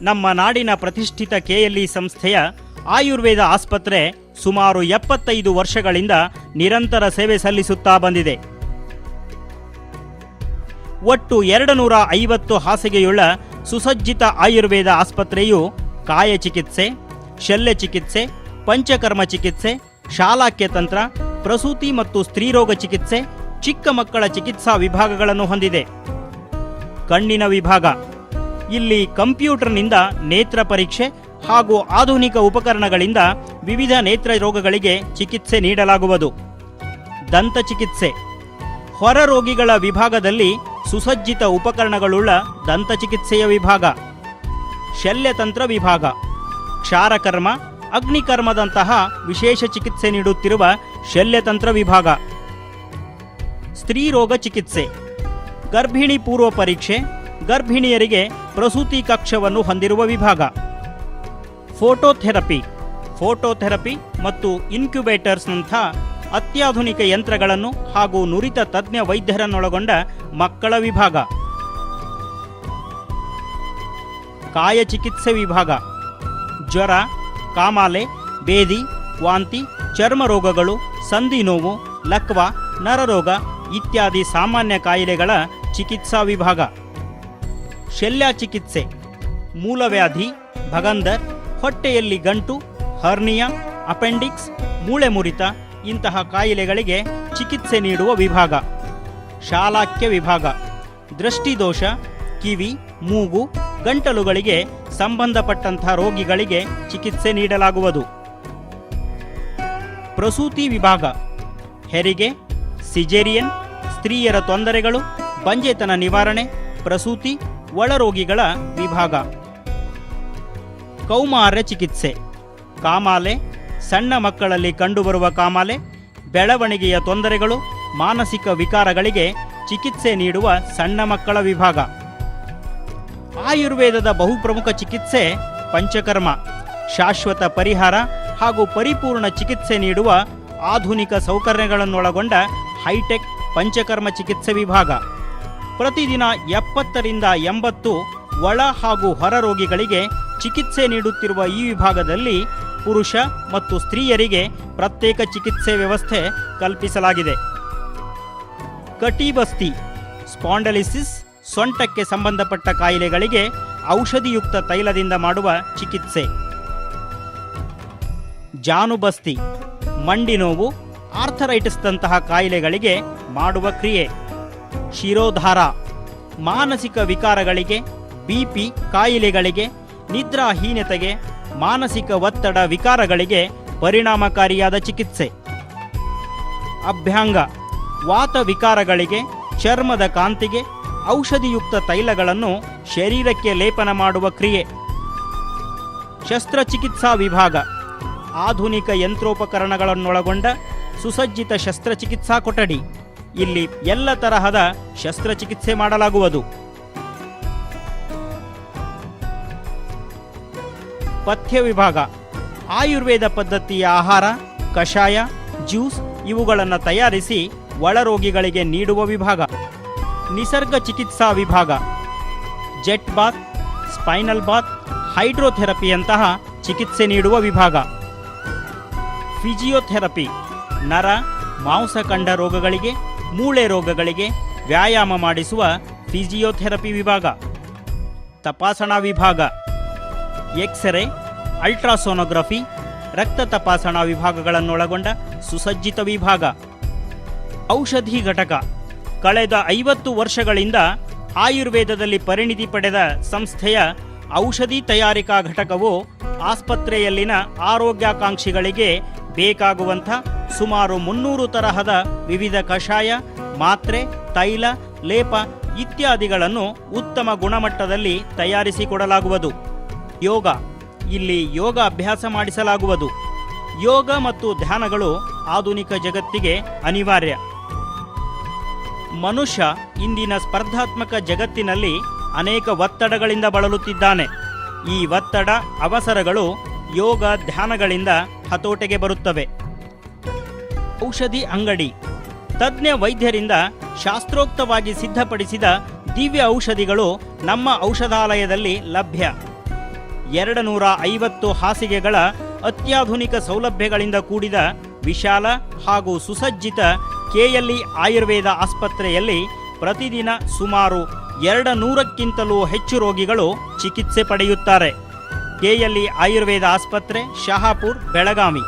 ನಮ್ಮ ನಾಡಿನ ಪ್ರತಿಷ್ಠಿತ KLE ಸಂಸ್ಥೆಯ ಆಯುರ್ವೇದ ಆಸ್ಪತ್ರೆ ಸುಮಾರು 75 ವರ್ಷಗಳಿಂದ ನಿರಂತರ ಸೇವೆ ಸಲ್ಲಿಸುತ್ತಾ ಬಂದಿದೆ. ಒಟ್ಟು 250 ಹಾಸಿಗೆಯುಳ್ಳ ಸುಸಜ್ಜಿತ ಆಯುರ್ವೇದ ಆಸ್ಪತ್ರೆಯು ಕಾಯ ಚಿಕಿತ್ಸೆ, ಶಲ್ಯ ಚಿಕಿತ್ಸೆ, ಪಂಚಕರ್ಮ ಚಿಕಿತ್ಸೆ, ಶಾಲಾಕ್ಯ ತಂತ್ರ, ಪ್ರಸೂತಿ ಮತ್ತು ಸ್ತ್ರೀರೋಗ ಚಿಕಿತ್ಸೆ, ಚಿಕ್ಕ ಮಕ್ಕಳ ಚಿಕಿತ್ಸಾ ವಿಭಾಗಗಳನ್ನು ಹೊಂದಿದೆ. ಕಣ್ಣಿನ ವಿಭಾಗ. ಇಲ್ಲಿ ಕಂಪ್ಯೂಟರ್ನಿಂದ ನೇತ್ರ ಪರೀಕ್ಷೆ ಹಾಗೂ ಆಧುನಿಕ ಉಪಕರಣಗಳಿಂದ ವಿವಿಧ ನೇತ್ರ ರೋಗಗಳಿಗೆ ಚಿಕಿತ್ಸೆ ನೀಡಲಾಗುವುದು. ದಂತ ಚಿಕಿತ್ಸೆ. ಹೊರ ರೋಗಿಗಳ ವಿಭಾಗದಲ್ಲಿ ಸುಸಜ್ಜಿತ ಉಪಕರಣಗಳುಳ್ಳ ದಂತ ಚಿಕಿತ್ಸೆಯ ವಿಭಾಗ. ಶಲ್ಯತಂತ್ರ ವಿಭಾಗ. ಕ್ಷಾರಕರ್ಮ, ಅಗ್ನಿಕರ್ಮದಂತಹ ವಿಶೇಷ ಚಿಕಿತ್ಸೆ ನೀಡುತ್ತಿರುವ ಶಲ್ಯತಂತ್ರ ವಿಭಾಗ. ಸ್ತ್ರೀರೋಗ ಚಿಕಿತ್ಸೆ. ಗರ್ಭಿಣಿ ಪೂರ್ವ ಪರೀಕ್ಷೆ, ಗರ್ಭಿಣಿಯರಿಗೆ ಪ್ರಸೂತಿ ಕಕ್ಷವನ್ನು ಹೊಂದಿರುವ ವಿಭಾಗ. ಫೋಟೋಥೆರಪಿ ಮತ್ತು ಇನ್ಕ್ಯುಬೇಟರ್ಸ್ನಂಥ ಅತ್ಯಾಧುನಿಕ ಯಂತ್ರಗಳನ್ನು ಹಾಗೂ ನುರಿತ ತಜ್ಞ ವೈದ್ಯರನ್ನೊಳಗೊಂಡ ಮಕ್ಕಳ ವಿಭಾಗ. ಕಾಯ ಚಿಕಿತ್ಸೆ ವಿಭಾಗ. ಜ್ವರ, ಕಾಮಾಲೆ, ಬೇದಿ, ವಾಂತಿ, ಚರ್ಮ ರೋಗಗಳು, ಸಂಧಿ ನೋವು, ಲಕ್ವ, ನರರೋಗ ಇತ್ಯಾದಿ ಸಾಮಾನ್ಯ ಕಾಯಿಲೆಗಳ ಚಿಕಿತ್ಸಾ ವಿಭಾಗ. ಶಲ್ಯ ಚಿಕಿತ್ಸೆ. ಮೂಲವ್ಯಾಧಿ, ಭಗಂದರ್, ಹೊಟ್ಟೆಯಲ್ಲಿ ಗಂಟು, ಹರ್ನಿಯಾ, ಅಪೆಂಡಿಕ್ಸ್, ಮೂಳೆ ಮುರಿತ ಇಂತಹ ಕಾಯಿಲೆಗಳಿಗೆ ಚಿಕಿತ್ಸೆ ನೀಡುವ ವಿಭಾಗ. ಶಾಲಾಕ್ಯ ವಿಭಾಗ. ದೃಷ್ಟಿದೋಷ, ಕಿವಿ, ಮೂಗು, ಗಂಟಲುಗಳಿಗೆ ಸಂಬಂಧಪಟ್ಟಂಥ ರೋಗಿಗಳಿಗೆ ಚಿಕಿತ್ಸೆ ನೀಡಲಾಗುವುದು. ಪ್ರಸೂತಿ ವಿಭಾಗ. ಹೆರಿಗೆ, ಸಿಜೇರಿಯನ್, ಸ್ತ್ರೀಯರ ತೊಂದರೆಗಳು, ಬಂಜೆತನ ನಿವಾರಣೆ, ಪ್ರಸೂತಿ, ಒಳರೋಗಿಗಳ ವಿಭಾಗ. ಕೌಮಾರ್ಯ ಚಿಕಿತ್ಸೆ. ಕಾಮಾಲೆ, ಸಣ್ಣ ಮಕ್ಕಳಲ್ಲಿ ಕಂಡುಬರುವ ಕಾಮಾಲೆ, ಬೆಳವಣಿಗೆಯ ತೊಂದರೆಗಳು, ಮಾನಸಿಕ ವಿಕಾರಗಳಿಗೆ ಚಿಕಿತ್ಸೆ ನೀಡುವ ಸಣ್ಣ ಮಕ್ಕಳ ವಿಭಾಗ. ಆಯುರ್ವೇದದ ಬಹುಪ್ರಮುಖ ಚಿಕಿತ್ಸೆ ಪಂಚಕರ್ಮ. ಶಾಶ್ವತ ಪರಿಹಾರ ಹಾಗೂ ಪರಿಪೂರ್ಣ ಚಿಕಿತ್ಸೆ ನೀಡುವ ಆಧುನಿಕ ಸೌಕರ್ಯಗಳನ್ನೊಳಗೊಂಡ ಹೈಟೆಕ್ ಪಂಚಕರ್ಮ ಚಿಕಿತ್ಸೆ ವಿಭಾಗ. ಪ್ರತಿದಿನ 70 ರಿಂದ 80 ಒಳ ಹಾಗೂ ಹೊರ ರೋಗಿಗಳಿಗೆ ಚಿಕಿತ್ಸೆ ನೀಡುತ್ತಿರುವ ಈ ವಿಭಾಗದಲ್ಲಿ ಪುರುಷ ಮತ್ತು ಸ್ತ್ರೀಯರಿಗೆ ಪ್ರತ್ಯೇಕ ಚಿಕಿತ್ಸೆ ವ್ಯವಸ್ಥೆ ಕಲ್ಪಿಸಲಾಗಿದೆ. ಕಟಿಬಸ್ತಿ. ಸ್ಪಾಂಡಲಿಸಿಸ್, ಸೊಂಟಕ್ಕೆ ಸಂಬಂಧಪಟ್ಟ ಕಾಯಿಲೆಗಳಿಗೆ ಔಷಧಿಯುಕ್ತ ತೈಲದಿಂದ ಮಾಡುವ ಚಿಕಿತ್ಸೆ. ಜಾನುಬಸ್ತಿ. ಮಂಡಿ ನೋವು, ಆರ್ಥರೈಟಿಸ್ದಂತಹ ಕಾಯಿಲೆಗಳಿಗೆ ಮಾಡುವ ಕ್ರಿಯೆ. ಶಿರೋಧಾರ. ಮಾನಸಿಕ ವಿಕಾರಗಳಿಗೆ, BP ಕಾಯಿಲೆಗಳಿಗೆ, ನಿದ್ರಾಹೀನತೆಗೆ, ಮಾನಸಿಕ ಒತ್ತಡ ವಿಕಾರಗಳಿಗೆ ಪರಿಣಾಮಕಾರಿಯಾದ ಚಿಕಿತ್ಸೆ. ಅಭ್ಯಾಂಗ. ವಾತ ವಿಕಾರಗಳಿಗೆ, ಚರ್ಮದ ಕಾಂತಿಗೆ ಔಷಧಿಯುಕ್ತ ತೈಲಗಳನ್ನು ಶರೀರಕ್ಕೆ ಲೇಪನ ಮಾಡುವ ಕ್ರಿಯೆ. ಶಸ್ತ್ರಚಿಕಿತ್ಸಾ ವಿಭಾಗ. ಆಧುನಿಕ ಯಂತ್ರೋಪಕರಣಗಳನ್ನೊಳಗೊಂಡ ಸುಸಜ್ಜಿತ ಶಸ್ತ್ರಚಿಕಿತ್ಸಾ ಕೊಠಡಿ. ಇಲ್ಲಿ ಎಲ್ಲ ತರಹದ ಶಸ್ತ್ರಚಿಕಿತ್ಸೆ ಮಾಡಲಾಗುವುದು. ಪಥ್ಯ ವಿಭಾಗ. ಆಯುರ್ವೇದ ಪದ್ಧತಿಯ ಆಹಾರ, ಕಷಾಯ, ಜ್ಯೂಸ್ ಇವುಗಳನ್ನು ತಯಾರಿಸಿ ಒಳರೋಗಿಗಳಿಗೆ ನೀಡುವ ವಿಭಾಗ. ನಿಸರ್ಗ ಚಿಕಿತ್ಸಾ ವಿಭಾಗ. ಜೆಟ್ ಬಾತ್, ಸ್ಪೈನಲ್ ಬಾತ್, ಹೈಡ್ರೋಥೆರಪಿಯಂತಹ ಚಿಕಿತ್ಸೆ ನೀಡುವ ವಿಭಾಗ. ಫಿಜಿಯೋಥೆರಪಿ. ನರ, ಮಾಂಸಖಂಡ ರೋಗಗಳಿಗೆ, ಮೂಳೆ ರೋಗಗಳಿಗೆ ವ್ಯಾಯಾಮ ಮಾಡಿಸುವ ಫಿಜಿಯೋಥೆರಪಿ ವಿಭಾಗ. ತಪಾಸಣಾ ವಿಭಾಗ. ಎಕ್ಸ್ರೇ, ಅಲ್ಟ್ರಾಸೋನೋಗ್ರಫಿ, ರಕ್ತ ತಪಾಸಣಾ ವಿಭಾಗಗಳನ್ನೊಳಗೊಂಡ ಸುಸಜ್ಜಿತ ವಿಭಾಗ. ಔಷಧಿ ಘಟಕ. ಕಳೆದ 50 ವರ್ಷಗಳಿಂದ ಆಯುರ್ವೇದದಲ್ಲಿ ಪರಿಣಿತಿ ಪಡೆದ ಸಂಸ್ಥೆಯ ಔಷಧಿ ತಯಾರಿಕಾ ಘಟಕವು ಆಸ್ಪತ್ರೆಯಲ್ಲಿನ ಆರೋಗ್ಯಾಕಾಂಕ್ಷಿಗಳಿಗೆ ಬೇಕಾಗುವಂಥ ಸುಮಾರು 300 ತರಹದ ವಿವಿಧ ಕಷಾಯ, ಮಾತ್ರೆ, ತೈಲ, ಲೇಪ ಇತ್ಯಾದಿಗಳನ್ನು ಉತ್ತಮ ಗುಣಮಟ್ಟದಲ್ಲಿ ತಯಾರಿಸಿಕೊಡಲಾಗುವುದು. ಯೋಗ. ಇಲ್ಲಿ ಯೋಗ ಅಭ್ಯಾಸ ಮಾಡಿಸಲಾಗುವುದು. ಯೋಗ ಮತ್ತು ಧ್ಯಾನಗಳು ಆಧುನಿಕ ಜಗತ್ತಿಗೆ ಅನಿವಾರ್ಯ. ಮನುಷ್ಯ ಇಂದಿನ ಸ್ಪರ್ಧಾತ್ಮಕ ಜಗತ್ತಿನಲ್ಲಿ ಅನೇಕ ಒತ್ತಡಗಳಿಂದ ಬಳಲುತ್ತಿದ್ದಾನೆ. ಈ ಒತ್ತಡ, ಅವಸರಗಳು ಯೋಗ ಧ್ಯಾನಗಳಿಂದ ಹತೋಟೆಗೆ ಬರುತ್ತವೆ. ಔಷಧಿ ಅಂಗಡಿ. ತಜ್ಞ ವೈದ್ಯರಿಂದ ಶಾಸ್ತ್ರೋಕ್ತವಾಗಿ ಸಿದ್ಧಪಡಿಸಿದ ದಿವ್ಯ ಔಷಧಿಗಳು ನಮ್ಮ ಔಷಧಾಲಯದಲ್ಲಿ ಲಭ್ಯ. 250 ಹಾಸಿಗೆಗಳ ಅತ್ಯಾಧುನಿಕ ಸೌಲಭ್ಯಗಳಿಂದ ಕೂಡಿದ ವಿಶಾಲ ಹಾಗೂ ಸುಸಜ್ಜಿತ ಕೆಎಲ್ಇ ಆಯುರ್ವೇದ ಆಸ್ಪತ್ರೆಯಲ್ಲಿ ಪ್ರತಿದಿನ ಸುಮಾರು 200ಕ್ಕಿಂತಲೂ ಹೆಚ್ಚು ರೋಗಿಗಳು ಚಿಕಿತ್ಸೆ ಪಡೆಯುತ್ತಾರೆ. ಕೆಎಲ್ಇ ಆಯುರ್ವೇದ ಆಸ್ಪತ್ರೆ, ಶಹಾಪುರ್, ಬೆಳಗಾವಿ.